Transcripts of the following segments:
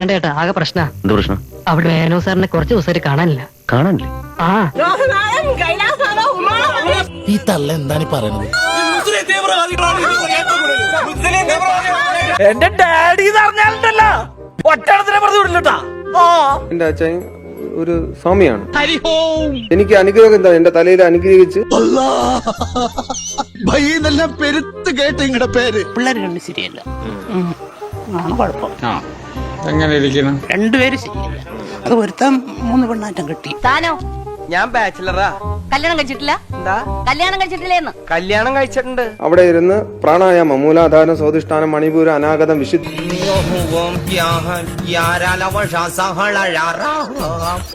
ചേട്ടാ ആകെ പ്രശ്ന എന്ത് പ്രശ്നം? അവിടെ വേനോ സാറിനെ കുറച്ച് ദിവസമായിട്ട് കാണാനില്ല. കാണാനില്ലേ? ആ ഈ തള്ള എന്താണ് പറയുന്നത്? എന്റെ ഡാഡി പറഞ്ഞാലുണ്ടല്ലോ ഒറ്റടത്തിനെ പറഞ്ഞു വിടില്ലട്ടാ. എന്റെ അച്ഛൻ ഒരു സ്വാമിയാണ്. എനിക്ക് അനുഗ്രഹം എന്താ എന്റെ തലയിൽ അനുഗ്രഹിച്ച് ഭയെല്ലാം പെരുത്ത് കേട്ട് നിങ്ങളുടെ പേര്. പിള്ളേര് രണ്ട് ശരിയല്ല, ആണ് കുഴപ്പം. എങ്ങനെ ഇരിക്കണം? രണ്ടുപേര് ശരിയല്ല. അത് ഒരുത്തം 3 പെണ്ണാറ്റം കിട്ടി. താനോ? ഞാൻ ബാച്ചിലറാ. കല്യാണം കഴിച്ചിട്ടില്ല? എന്താ? കല്യാണം കഴിച്ചിട്ടില്ലേന്ന്? കല്യാണം കഴിച്ചിട്ടുണ്ട്. അവിടെ ഇരുന്ന് പ്രാണായാമം, മൂലാധാരം, സ്വാധിഷ്ഠാനം, മണിപൂരം, അനാഗതം, വിശുദ്ധി,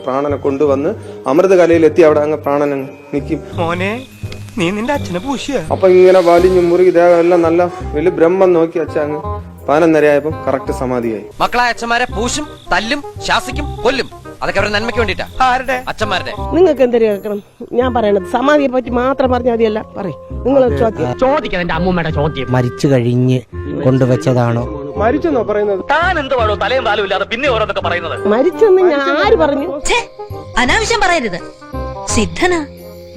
പ്രാണനെ കൊണ്ടുവന്ന് അമൃതകലയിൽ എത്തി അവിടെ അങ്ങ് പ്രാണൻ നിൽക്കും. മോനെ, നീ നിന്റെ അച്ഛനെ പൂശിയ? അപ്പൊ ഇങ്ങനെ വലിഞ്ഞു മുറുകി ദേഹം എല്ലാം നല്ല വലിയ ബ്രഹ്മം നോക്കി അച്ഛൻ അങ്ങ് 11:30 കറക്റ്റ് സമാധിയായി. മക്കളായ അച്ഛന്മാരെ പൂശും, തല്ലും, ശാസിക്കും, കൊല്ലും. അതൊക്കെ അവരുടെ നന്മയ്ക്ക് വേണ്ടിട്ടാ. ആരുടെ? അച്ഛന്മാരുടെ. നിങ്ങൾക്ക് എന്തൊരു കേൾക്കണം? ഞാൻ പറയണത് സമാധിയെ പറ്റി മാത്രം പറഞ്ഞാൽ മതിയല്ല. പറയും നിങ്ങൾ ചോദിക്കാം എന്റെ അമ്മൂമ്മയുടെ ചോദ്യം. മരിച്ചു കഴിഞ്ഞ് കൊണ്ടുവച്ചതാണോ? മരിച്ചെന്നോ പറയുന്നത്? താൻ എന്ത് പാടോ തലയും താലും ഇല്ലാതെ പിന്നെ ഓരോന്നൊക്കെ പറയുന്നത്? മരിച്ചെന്ന് ഞാൻ ആര് പറഞ്ഞു? അനാവശ്യം പറയരുത്. സിദ്ധനാ,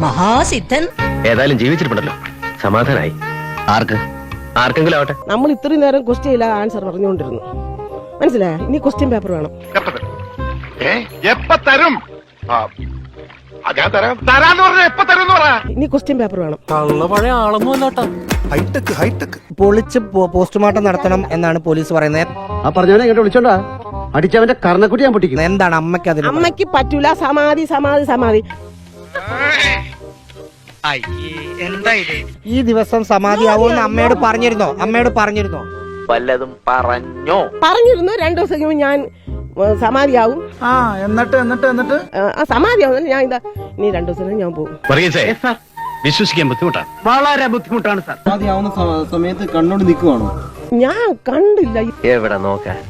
മഹാസിദ്ധൻ. ഏതായാലും ജീവിച്ചിട്ടുണ്ടല്ലോ, സമാധാനായി. ആർക്കെങ്കിലും ആവട്ടെ. നമ്മൾ ഇത്രയും നേരം ക്വസ്റ്റ്യൻ ഇല്ലാതെ ആൻസർ പറഞ്ഞുകൊണ്ടിരുന്നു. മനസ്സിലായ? ഇനി ക്വസ്റ്റ്യൻ പേപ്പർ വേണം. ഇനി ക്വസ്റ്റ്യൻ പേപ്പർ വേണം. പഴയ ആളൊന്നും അല്ലാട്ടാ. ഹൈടെക് പൊളിച്ച് പോസ്റ്റ്മോർട്ടം നടത്തണം എന്നാണ് പോലീസ് പറയുന്നത്. ആ പറഞ്ഞവനെ ഇങ്ങോട്ട് വിളിച്ചോണ്ടാ അടിച്ചവന്റെ കർണക്കുട്ടി ഞാൻ പൊട്ടിക്കും. എന്താണ് അമ്മയ്ക്ക് അതിൽ? അമ്മയ്ക്ക് പറ്റൂല. സമാധി സമാധി സമാധി. ഈ ദിവസം സമാധിയാവുമെന്ന് അമ്മയോട് പറഞ്ഞിരുന്നോ? വല്ലതും പറഞ്ഞോ? പറഞ്ഞിരുന്നു 2 ദിവസം കഴിയുമ്പോൾ ഞാൻ സമാധിയാവും. എന്നിട്ട് ആ സമാധിയാവും. ഞാൻ ഇതാ ഇനി 2 ദിവസം ഞാൻ പോകും. വിശ്വസിക്കാൻ ബുദ്ധിമുട്ടാണ്. വളരെ ബുദ്ധിമുട്ടാണ് സാർ. ആദ്യമാവുന്ന സമയത്ത് കണ്ണോട് നിൽക്കുവാണോ? ഞാൻ കണ്ടില്ല. എവിടെ നോക്കാൻ?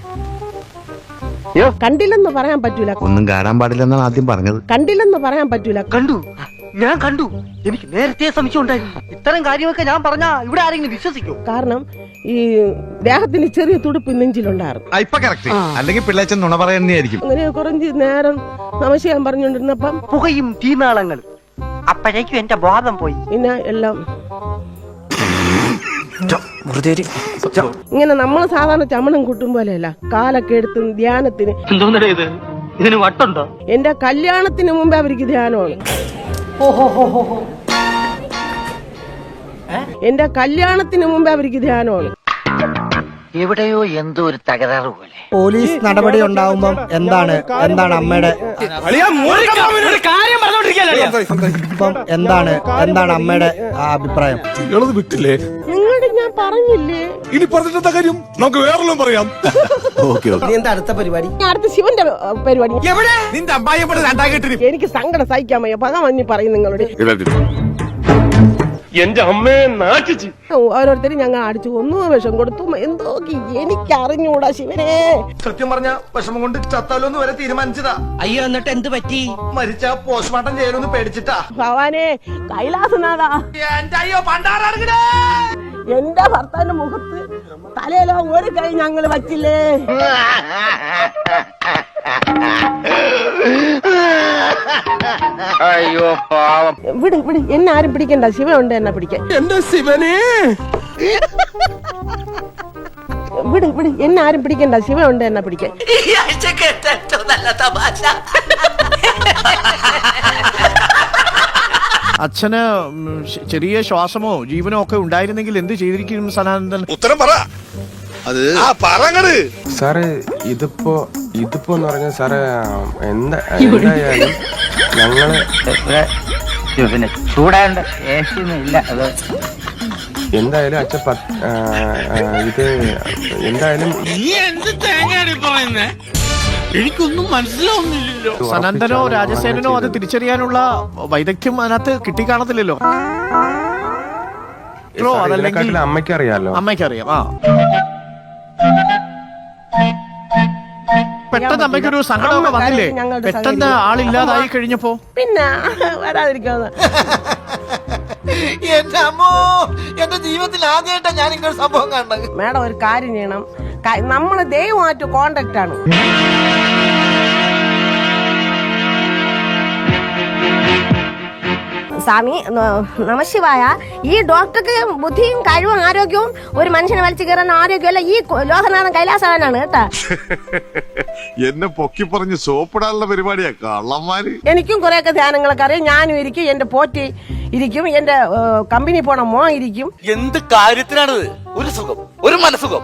കണ്ടില്ലെന്ന് പറയാൻ പറ്റൂല. ഒന്നും കാണാൻ പാടില്ലെന്നാണ് ആദ്യം പറഞ്ഞത്. കണ്ടില്ലെന്ന് പറയാൻ പറ്റൂല. കണ്ടു, ഞാൻ കണ്ടു. എനിക്ക് നേരത്തെ സംശയം ഉണ്ടായിരുന്നു. ഇത്തരം കാര്യമൊക്കെ ഞാൻ പറഞ്ഞാ ഇവിടെ ആരെങ്കിലും വിശ്വസിക്കൂ? കാരണം ഈ ദേഹത്തിന് ചെറിയ തുടുപ്പ് നെഞ്ചിലുണ്ടായിരുന്നു. അല്ലെങ്കിൽ പിള്ളേച്ചൻ നുണ പറയുന്നതായിരിക്കും. അങ്ങനെ കുറച്ച് നേരം സംശയം പറഞ്ഞുകൊണ്ടിരുന്നപ്പം പുകയും തീനാളങ്ങളും. അപ്പോഴേക്കും എന്റെ ബോധം പോയി. പിന്നെ എല്ലാം ഇങ്ങനെ നമ്മൾ സാധാരണ ചമണം കൂട്ടും പോലെയല്ല. കാലൊക്കെ എടുത്ത് ധ്യാനത്തിന്. എന്തോന്നടേ ഇത്? ഇതിന് വട്ടുണ്ടോ? എന്റെ കല്യാണത്തിന് മുമ്പേ അവർക്ക് ധ്യാനമാണ്. എന്റെ കല്യാണത്തിന് മുമ്പേ അവർക്ക് ധ്യാനമാണ്. എവിടെയോ എന്തോ ഒരു തകരാറ് പോലെ. പോലീസ് നടപടി ഉണ്ടാവുമ്പം എന്താണ് അമ്മയുടെ എന്താണ് അമ്മയുടെ അഭിപ്രായം? വിട്ടില്ലേ? നിങ്ങളോട് ഞാൻ പറഞ്ഞില്ലേ? ഇനി പറഞ്ഞിട്ടെന്താ കാര്യം? നമുക്ക് വേറെല്ലാം പറയാം. എന്താ അടുത്ത പരിപാടി? അടുത്ത ശിവന്റെ പരിപാടി. നിന്റെ അമ്മായി എനിക്ക് സങ്കടം സഹിക്കാൻ വയ്യ. പക മഞ്ഞ് പറയും നിങ്ങളോട്. എന്റെ അമ്മയെ നാട്ടിച്ച് ഓരോരുത്തരും ഞങ്ങൾ അടിച്ചു കൊന്നു, വിഷം കൊടുത്തു. എന്തോ എനിക്ക് അറിഞ്ഞൂടാ ശിവനെ. സത്യം പറഞ്ഞ വിഷമം കൊണ്ട് ചത്താലോന്ന് വരെ തീരുമാനിച്ചതാ. അയ്യോ, എന്നിട്ട് എന്ത് പറ്റി? മരിച്ച പോസ്റ്റ്മോർട്ടം ചെയ്യലൊന്ന് പേടിച്ചിട്ടാ. ഭവാനെ കൈലാസനാഥാ, എന്റെ ഭർത്താവിന്റെ മുഖത്ത് തലയിലോ ഒരു കൈ ഞങ്ങൾ വച്ചില്ലേ? അയ്യോ പാവം. വിട് എന്നെ ആരും പിടിക്കണ്ട. ശിവ ഉണ്ട് എന്നെ പിടിക്കാൻ. എന്റെ ശിവനെ വിട് എന്നെ ആരും പിടിക്കണ്ട. ശിവ ഉണ്ട് എന്നെ പിടിക്കാൻ. ഈ ആഴ്ച കേട്ട ഏറ്റവും നല്ല തമാശ. അച്ഛന് ചെറിയ ശ്വാസമോ ജീവനോ ഒക്കെ ഉണ്ടായിരുന്നെങ്കിൽ എന്ത് ചെയ്തിരിക്കും സനാതൻ? ഉത്തരം പറ. അത് പറങ്ങട് സാറേ. ഇതിപ്പോ എന്ന് പറഞ്ഞാൽ സാറേ എന്തായാലും ഞങ്ങള് പിന്നെ ചൂടാണ്ട് ഇല്ല. അത് എന്തായാലും അച്ഛൻ ഇത് എന്തായാലും എനിക്കൊന്നും മനസ്സിലാവുന്നില്ലല്ലോ. സനന്ദനോ രാജസേനനോ അത് തിരിച്ചറിയാനുള്ള വൈദഗ്ധ്യം അതിനകത്ത് കിട്ടിക്കാണത്തില്ലല്ലോ. അതല്ലെങ്കിൽ അമ്മയ്ക്കറിയാലോ. അമ്മയ്ക്കറിയാം. പെട്ടെന്ന് അമ്മയ്ക്കൊരു സങ്കടമൊക്കെ വന്നില്ലേ? പെട്ടെന്ന് ആളില്ലാതായി കഴിഞ്ഞപ്പോ പിന്നെ വരാതിരിക്കാതെ എന്റെ അമ്മോ, എന്റെ ജീവിതത്തിൽ ആദ്യമായിട്ടാ ഞാൻ ഇങ്ങനെ സംഭവം കണ്ടത്. മേഡം ഒരു കാര്യം ചെയ്യണം. നമ്മള് ദൈവമായിട്ട് കോണ്ടാക്ട് ആണ്. സ്വാമി നമശിവായ, ഈ ഡോക്ടർക്ക് ബുദ്ധിയും കഴിവും ആരോഗ്യവും ഒരു മനുഷ്യനെ വലിച്ചു കയറാൻ ആരോഗ്യമല്ല ഈ ലോകനാഥൻ കൈലാസവാനാണ് കേട്ടാ. എന്നെ പൊക്കി പറഞ്ഞ് സോപ്പിടാനുള്ള പരിപാടിയാ കള്ളന്മാര്. എനിക്കും കുറെയൊക്കെ ധ്യാനങ്ങളൊക്കെ അറിയാം. ഞാനും ഇരിക്കും, എന്റെ പോറ്റി ഇരിക്കും, എന്റെ കമ്പനി പോണ മോ ഇരിക്കും. എന്ത് കാര്യത്തിനാണിത്? ഒരു സുഖം, ഒരു മനസുഖം.